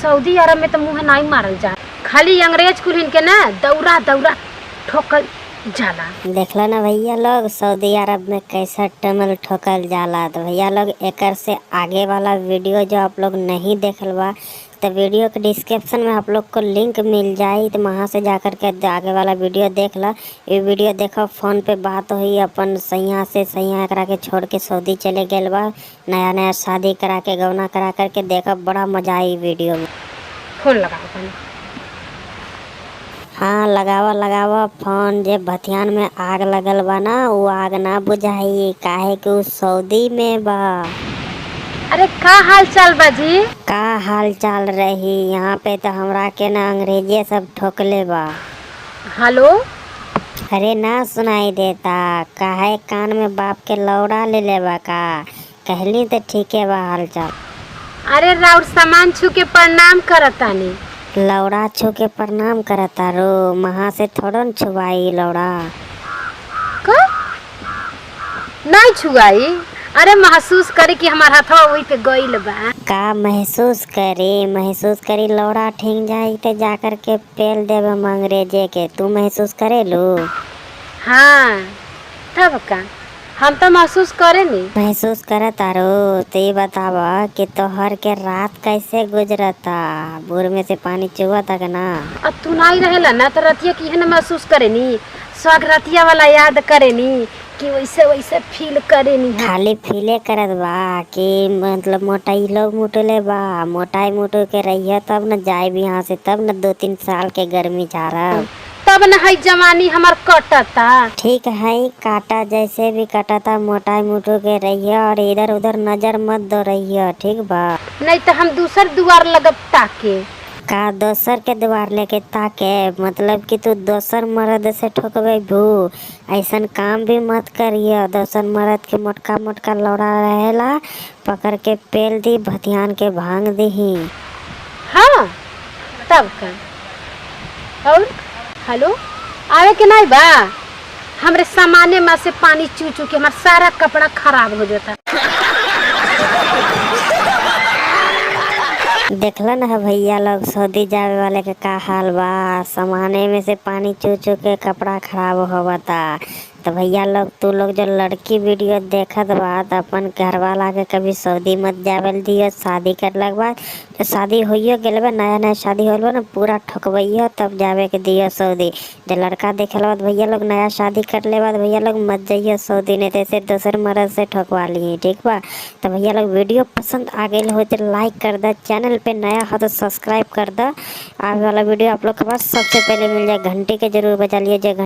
Saudi अरब में तो मुँह नहीं मारल जा, खाली अंग्रेज कुल इनके ना दौरा दौरा ठोकल जाला। देखला ना भैया लोग सऊदी अरब में कैसा टमल ठोकल जाला। तो भैया लोग एकर से आगे वाला वीडियो जो आप लोग नहीं देखल बा तो वीडियो के डिस्क्रिप्शन में आप लोग को लिंक मिल जाई, तो वहाँ से जाकर के आगे वाला वीडियो देख ला। ये वीडियो देखो, फ़ोन पे बात हुई अपन सैया से, सैया करा के छोड़ के सऊदी चले गए बा, नया नया शादी करा के गौना करा करके। देखो बड़ा मजा आई वीडियो में। फोन लगाओ तनी। हाँ लगावा लगावा फोन। जे भथियान में आग लगल बा ना, वो आग ना बुझाई, काहे कि उ सऊदी में बा। अरे का हाल चाल बाजी? का हाल चाल रही? यहाँ पे तो हमरा के ना अंग्रेजी सब ठोकले बा। हेलो। अरे ना सुनाई देता? काहे कान में बाप के लौड़ा ले ले बा का? कहली तो ठीक है बा हाल चाल। अरे राउर सामान छू के प्रणाम करतानी। लौड़ा छू के प्रणाम करता रो? वहाँ से थोड़ा न छुआई लौड़ा। का नहीं छुआई? अरे महसूस करे कि हमार हाथवा वही पे गइल बा। का महसूस करी लौड़ा ठीक जाई तो जाकर के पेल देवे अंग्रेजे के। तू महसूस करे लो? हाँ तब का हम तो महसूस करे नी। महसूस करता रो? तो ये बतावा कि तोहर के रात कैसे गुजरता? बुर में से पानी चुहता का ना? अब तू नहीं रहेला ना तो रतिया की है ना महसूस करे नी, स्वाग रतिया वाला याद करे नी कि वैसे वैसे फील करे नी। खाली फीले करत बा कि मतलब मोटाई लोग मुटले बा? मोटाई मुटो के रहिए तब न जाए भी यहाँ से, तब न 2-3 साल के गर्मी जा रहा, तब न है जवानी हमार कटता। ठीक है काटा जैसे भी कटता, मोटाई मुटो के रहिए और इधर उधर नजर मत दो रहिए, ठीक बा? नहीं तो हम दूसर दुआर लगब ताके। का दोसर के द्वार लेके ताके? मतलब कि तू दोसर मर्द से ठोकबे भू? ऐसन काम भी मत करिए। दोसर मर्द के मोटका मोटका लौड़ा रहेला, पकड़ के पेल दी, भथियान के भांग दही। हाँ तब का। और हेलो आवे के नहीं बा? हमरे सामाने में से पानी चू चू के हमार सारा कपड़ा खराब हो जाता। देखला ना भैया लोग सऊदी जावे वाले के का हाल बा। सामाने में से पानी चू चू के कपड़ा खराब होवता। तो भैया लोग तू लोग जो लड़की वीडियो देखत बा तो अपन घर वाला के कभी सऊदी मत जावेल दियो। शादी करला के बाद जो शादी होइयो गेल बा, नया नया शादी होल बा ना, पूरा ठोकबइयो तब जावे के दियो सऊदी। जो लड़का देखेला बाद भैया लोग नया शादी करले बाद भैया लोग मत जाइयो सऊदी, नहीं तो ऐसे दोसर मर्द से ठोकवा ली, ठीक बा? तो भैया लोग वीडियो पसंद आ गई हो तो लाइक कर द, चैनल पे नया हो तो सब्सक्राइब कर द। आगे वाला वीडियो आप लोग के पास सबसे पहले मिल जाए। घंटी के जरूर बजा लिए।